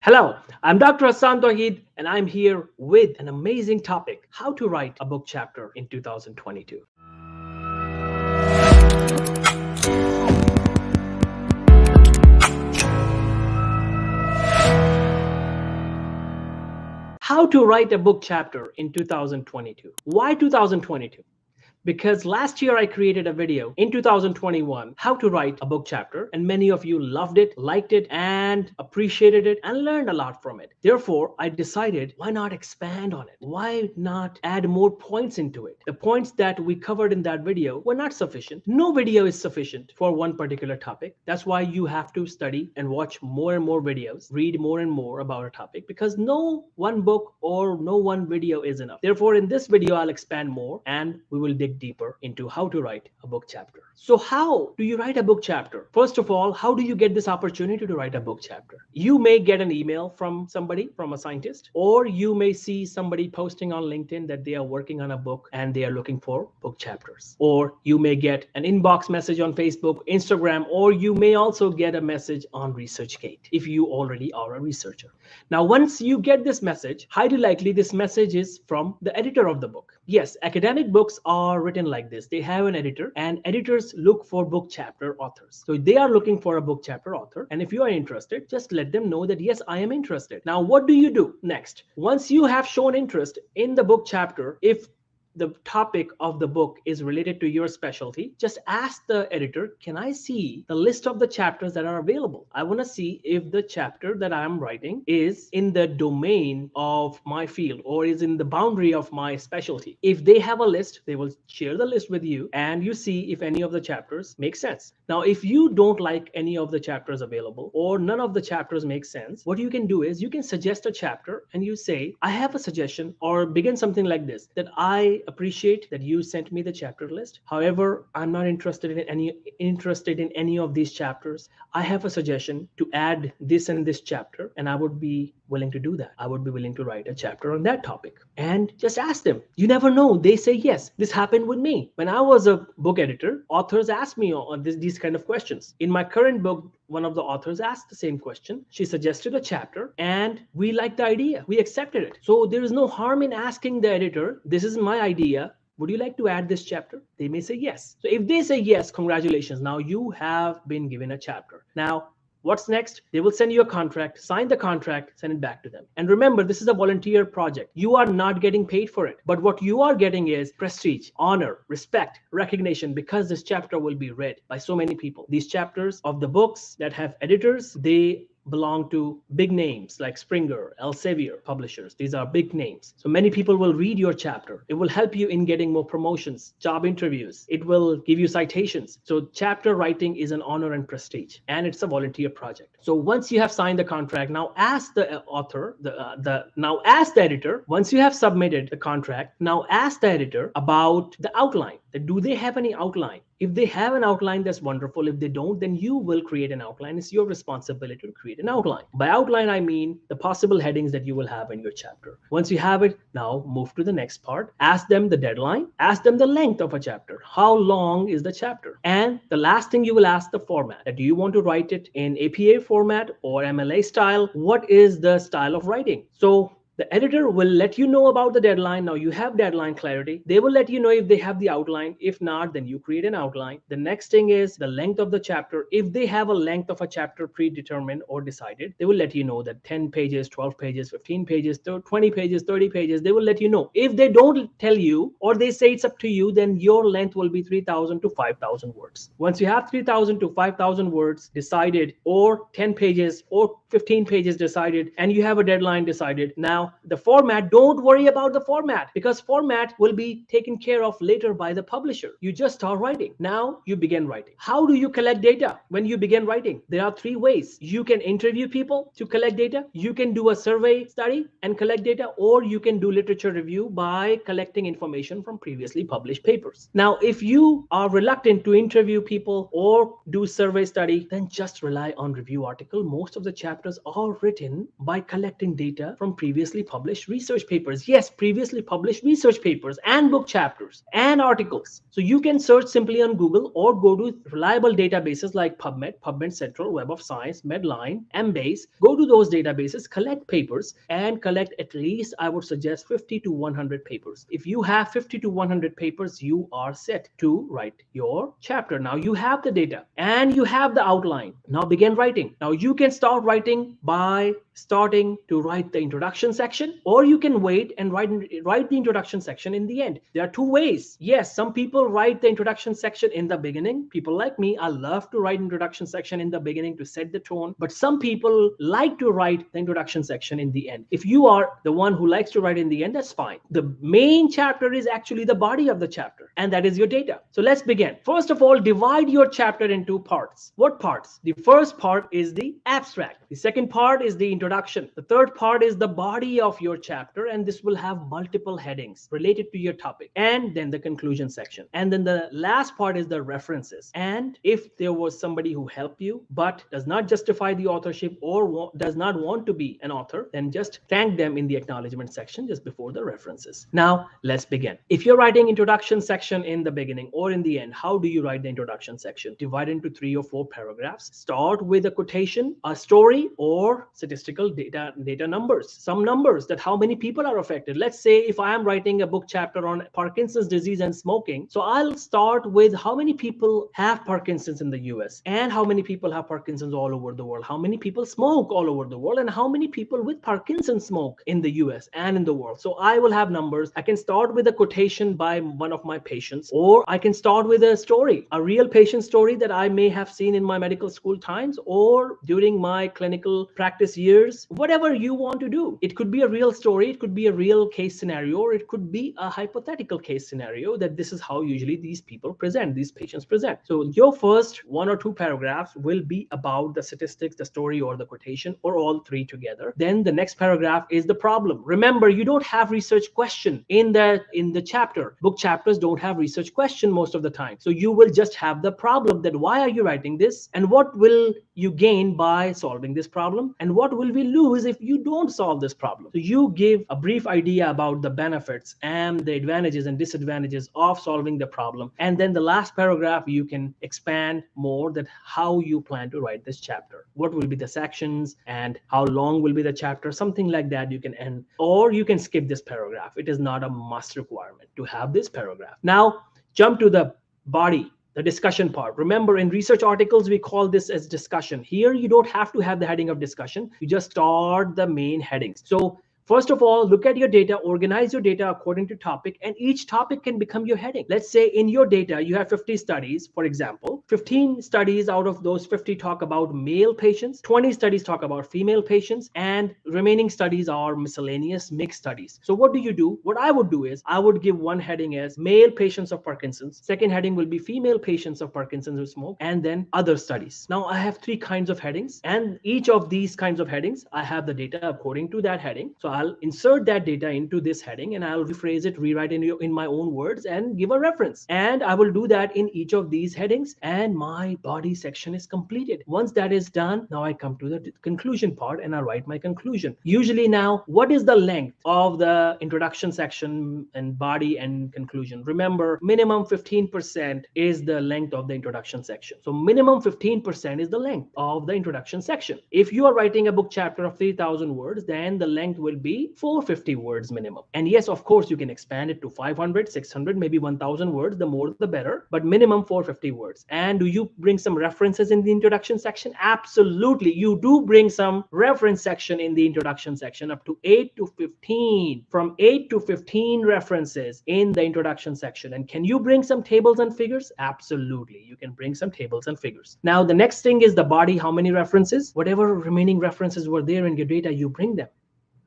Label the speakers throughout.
Speaker 1: Hello, I'm Dr. Hassaan Tohid, and I'm here with an amazing topic: how to write a book chapter in 2022. How to write a book chapter in 2022. Why 2022? Because last year I created a video in 2021 how to write a book chapter, and many of you loved it, liked it, and appreciated it and learned a lot from it. Therefore, I decided, why not expand on it? Why not add more points into it? The points that we covered in that video were not sufficient. No video is sufficient for one particular topic. That's why you have to study and watch more and more videos, read more and more about a topic, because no one book or no one video is enough. Therefore, in this video, I'll expand more and we will dig deeper into how to write a book chapter. So how do you write a book chapter? First of all, how do you get this opportunity to write a book chapter? You may get an email from somebody, from a scientist, or you may see somebody posting on LinkedIn that they are working on a book and they are looking for book chapters. Or you may get an inbox message on Facebook, Instagram, or you may also get a message on ResearchGate if you already are a researcher. Now, once you get this message, highly likely this message is from the editor of the book. Yes, academic books are written like this. They have an editor, and editors look for book chapter authors. So they are looking for a book chapter author. And if you are interested, just let them know that, yes, I am interested. Now, what do you do next? Once you have shown interest in the book chapter, if the topic of the book is related to your specialty, just ask the editor, can I see the list of the chapters that are available? I want to see if the chapter that I'm writing is in the domain of my field or is in the boundary of my specialty. If they have a list, they will share the list with you and you see if any of the chapters make sense. Now, if you don't like any of the chapters available or none of the chapters make sense, what you can do is you can suggest a chapter and you say, I have a suggestion, or begin something like this, that I appreciate that you sent me the chapter list. However, I'm not interested in any of these chapters. I have a suggestion to add this and this chapter, and I would be willing to do that. I would be willing to write a chapter on that topic. And just ask them. You never know. They say yes. This happened with me. When I was a book editor, authors asked me on these kind of questions. In my current book, one of the authors asked the same question. She suggested a chapter and we liked the idea. We accepted it. So there is no harm in asking the editor, this is my idea. Would you like to add this chapter? They may say yes. So if they say yes, congratulations. Now you have been given a chapter. Now, what's next? They will send you a contract, sign the contract, send it back to them. And remember, this is a volunteer project. You are not getting paid for it. But what you are getting is prestige, honor, respect, recognition, because this chapter will be read by so many people. These chapters of the books that have editors, they belong to big names like Springer, Elsevier publishers. These are big names. So many people will read your chapter. It will help you in getting more promotions, job interviews. It will give you citations. So chapter writing is an honor and prestige, and it's a volunteer project. So once you have signed the contract, now ask the author, now ask the editor, once you have submitted the contract, now ask the editor about the outline. Do they have any outline? If they have an outline, that's wonderful. If they don't, then you will create an outline. It's your responsibility to create an outline. By outline, I mean the possible headings that you will have in your chapter. Once you have it, now move to the next part. Ask them the deadline. Ask them the length of a chapter. How long is the chapter? And the last thing, you will ask the format. Do you want to write it in APA format or MLA style? What is the style of writing? So the editor will let you know about the deadline. Now you have deadline clarity. They will let you know if they have the outline. If not, then you create an outline. The next thing is the length of the chapter. If they have a length of a chapter predetermined or decided, they will let you know that 10 pages, 12 pages, 15 pages, 20 pages, 30 pages. They will let you know. If they don't tell you or they say it's up to you, then your length will be 3,000 to 5,000 words. Once you have 3,000 to 5,000 words decided, or 10 pages or 15 pages decided, and you have a deadline decided, now the format, don't worry about the format, because format will be taken care of later by the publisher. You just start writing. Now you begin writing. How do you collect data when you begin writing? There are three ways. You can interview people to collect data. You can do a survey study and collect data, or you can do literature review by collecting information from previously published papers. Now, if you are reluctant to interview people or do survey study, then just rely on review article. Most of the chapters are written by collecting data from previously previously published research papers. Yes, previously published research papers and book chapters and articles. So you can search simply on Google or go to reliable databases like PubMed, PubMed Central, Web of Science, Medline, Embase. Go to those databases, collect papers, and collect at least, I would suggest, 50 to 100 papers. If you have 50 to 100 papers, you are set to write your chapter. Now you have the data and you have the outline. Now begin writing. Now you can start writing by starting to write the introduction section, or you can wait and write the introduction section in the end. There are two ways. Yes, some people write the introduction section in the beginning. People like me, I love to write introduction section in the beginning to set the tone, but some people like to write the introduction section in the end. If you are the one who likes to write in the end, that's fine. The main chapter is actually the body of the chapter, and that is your data. So let's begin. First of all, divide your chapter into parts. What parts? The first part is the abstract. The second part is the introduction. The third part is the body of your chapter, and this will have multiple headings related to your topic, and then the conclusion section. And then the last part is the references. And if there was somebody who helped you but does not justify the authorship or does not want to be an author, then just thank them in the acknowledgement section just before the references. Now let's begin. If you're writing introduction section in the beginning or in the end, how do you write the introduction section? Divide into 3 or 4 paragraphs. Start with a quotation, a story, or statistical data numbers, some numbers that how many people are affected. Let's say if I am writing a book chapter on Parkinson's disease and smoking, so I'll start with how many people have Parkinson's in the US and how many people have Parkinson's all over the world, how many people smoke all over the world, and how many people with Parkinson's smoke in the US and in the world. So I will have numbers. I can start with a quotation by one of my patients, or I can start with a story, a real patient story that I may have seen in my medical school times or during my clinical practice years. Whatever you want to do. It could be a real story, it could be a real case scenario, or it could be a hypothetical case scenario that this is how usually these people present, these patients present. So your first 1 or 2 paragraphs will be about the statistics, the story, or the quotation, or all 3 together. Then the next paragraph is the problem. Remember, you don't have research question in the chapter. Book chapters don't have research question most of the time. So you will just have the problem, that why are you writing this, and what will you gain by solving this problem, and what will we lose if you don't solve this problem. So you give a brief idea about the benefits and the advantages and disadvantages of solving the problem. And then the last paragraph, you can expand more that how you plan to write this chapter. What will be the sections and how long will be the chapter, something like that you can end, or you can skip this paragraph. It is not a must requirement to have this paragraph. Now jump to the body, the discussion part. Remember, in research articles, we call this as discussion. Here, you don't have to have the heading of discussion. You just start the main headings. So first of all, look at your data, organize your data according to topic, and each topic can become your heading. Let's say in your data, you have 50 studies, for example. 15 studies out of those 50 talk about male patients, 20 studies talk about female patients, and remaining studies are miscellaneous mixed studies. So what do you do? What I would do is I would give one heading as male patients of Parkinson's. Second heading will be female patients of Parkinson's who smoke, and then other studies. Now I have 3 kinds of headings, and each of these kinds of headings, I have the data according to that heading. So I'll insert that data into this heading and I'll rephrase it, rewrite it in my own words and give a reference. And I will do that in each of these headings, and my body section is completed. Once that is done, now I come to the conclusion part and I write my conclusion. Usually now, what is the length of the introduction section and body and conclusion? Remember, minimum 15% is the length of the introduction section. So minimum 15% is the length of the introduction section. If you are writing a book chapter of 3,000 words, then the length will be 450 words minimum. And yes, of course, you can expand it to 500, 600, maybe 1,000 words. The more, the better, but minimum 450 words. And do you bring some references in the introduction section? Absolutely. You do bring some reference section in the introduction section, up to 8 to 15, from 8 to 15 references in the introduction section. And can you bring some tables and figures? Absolutely. You can bring some tables and figures. Now, the next thing is the body. How many references? Whatever remaining references were there in your data, you bring them.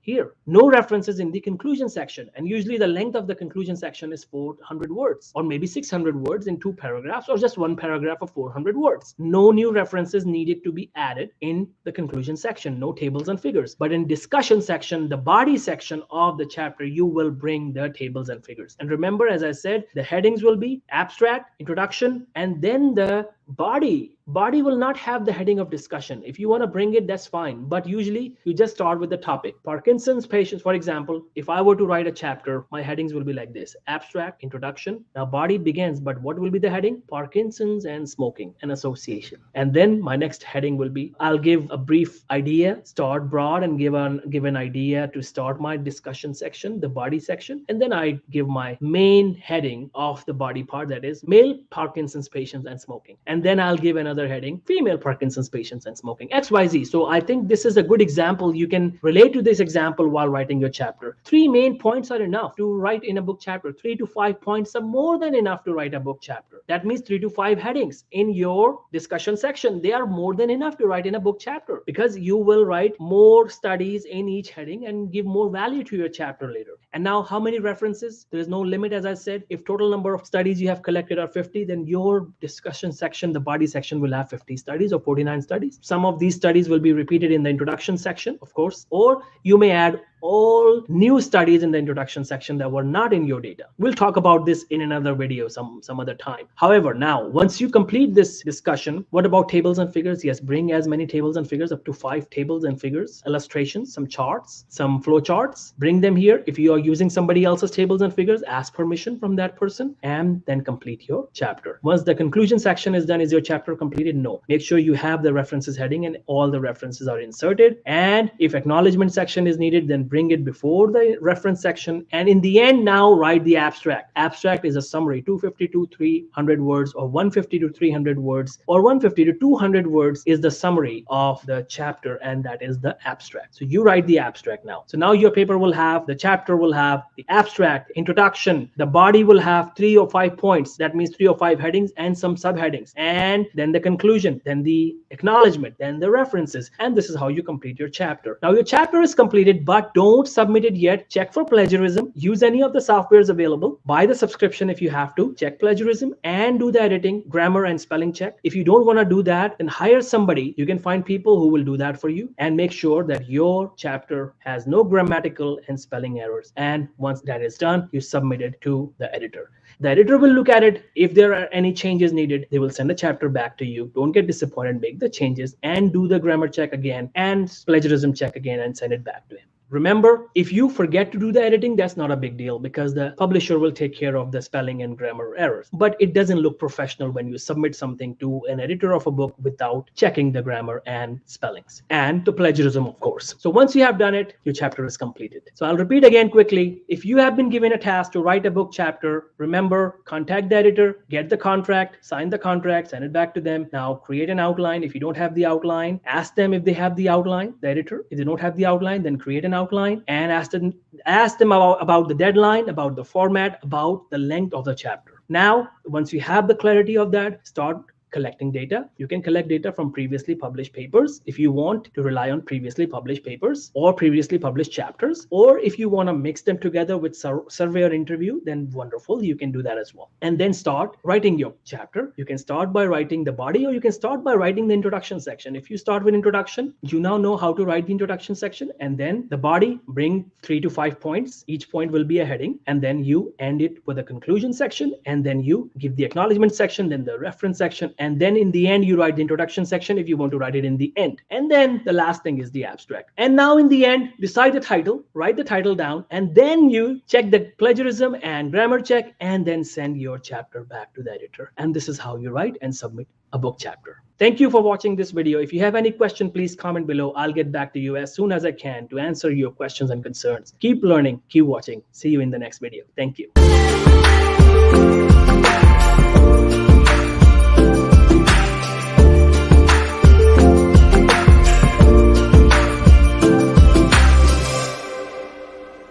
Speaker 1: Here, no references in the conclusion section. And usually the length of the conclusion section is 400 words, or maybe 600 words in 2 paragraphs, or just 1 paragraph of 400 words. No new references needed to be added in the conclusion section, no tables and figures. But in discussion section, the body section of the chapter, you will bring the tables and figures. And remember, as I said, the headings will be abstract, introduction, and then the body Body will not have the heading of discussion. If you want to bring it, that's fine. But usually you just start with the topic. Parkinson's patients, for example, if I were to write a chapter, my headings will be like this: abstract, introduction. Now body begins, but what will be the heading? Parkinson's and smoking, an association. And then my next heading will be, I'll give a brief idea, start broad and give an idea to start my discussion section, the body section. And then I give my main heading of the body part, that is male Parkinson's patients and smoking. And then I'll give another heading, female Parkinson's patients and smoking, XYZ. So I think this is a good example. You can relate to this example while writing your chapter. 3 main points are enough to write in a book chapter. 3 to 5 points are more than enough to write a book chapter. That means 3 to 5 headings in your discussion section. They are more than enough to write in a book chapter, because you will write more studies in each heading and give more value to your chapter later. And now, how many references? There is no limit, as I said. If total number of studies you have collected are 50, then your discussion section, the body section, will have 50 studies or 49 studies. Some of these studies will be repeated in the introduction section, of course, or you may add all new studies in the introduction section that were not in your data. We'll talk about this in another video some other time. However, now, once you complete this discussion, what about tables and figures? Yes, bring as many tables and figures, up to 5 tables and figures, illustrations, some charts, some flow charts. Bring them here. If you are using somebody else's tables and figures, ask permission from that person and then complete your chapter. Once the conclusion section is done, is your chapter completed? No. Make sure you have the references heading and all the references are inserted. And if acknowledgement section is needed, then bring it before the reference section. And in the end, now write the abstract. Abstract is a summary, 250 to 300 words, or 150 to 300 words, or 150 to 200 words is the summary of the chapter, and that is the abstract. So you write the abstract now. So now your paper will have, the chapter will have the abstract, introduction, the body will have 3 or 5 points. That means 3 or 5 headings and some subheadings, and then the conclusion, then the acknowledgement, then the references, and this is how you complete your chapter. Now your chapter is completed, but don't submit it yet. Check for plagiarism. Use any of the softwares available. Buy the subscription if you have to. Check plagiarism and do the editing, grammar and spelling check. If you don't want to do that, then hire somebody. You can find people who will do that for you, and make sure that your chapter has no grammatical and spelling errors. And once that is done, you submit it to the editor. The editor will look at it. If there are any changes needed, they will send the chapter back to you. Don't get disappointed. Make the changes and do the grammar check again and plagiarism check again and send it back to him. Remember, if you forget to do the editing, that's not a big deal, because the publisher will take care of the spelling and grammar errors. But it doesn't look professional when you submit something to an editor of a book without checking the grammar and spellings, and the plagiarism, of course. So once you have done it, your chapter is completed. So I'll repeat again quickly. If you have been given a task to write a book chapter, remember, contact the editor, get the contract, sign the contract, send it back to them. Now create an outline. If you don't have the outline, ask them if they have the outline, the editor. If they don't have the outline, then create an outline and ask them about the deadline, about the format, about the length of the chapter. Now, once you have the clarity of that, start collecting data. You can collect data from previously published papers if you want to rely on previously published papers or previously published chapters, or if you want to mix them together with survey or interview, then wonderful, you can do that as well. And then start writing your chapter. You can start by writing the body, or you can start by writing the introduction section. If you start with introduction, you now know how to write the introduction section, and then the body, bring 3 to 5 points. Each point will be a heading, and then you end it with a conclusion section, and then you give the acknowledgement section, then the reference section, and then in the end you write the introduction section if you want to write it in the end. And then the last thing is the abstract. And now in the end, decide the title, write the title down, and then you check the plagiarism and grammar check, and then send your chapter back to the editor. And this is how you write and submit a book chapter. Thank you for watching this video. If you have any question, please comment below. I'll get back to you as soon as I can to answer your questions and concerns. Keep learning, keep watching. See you in the next video. Thank you.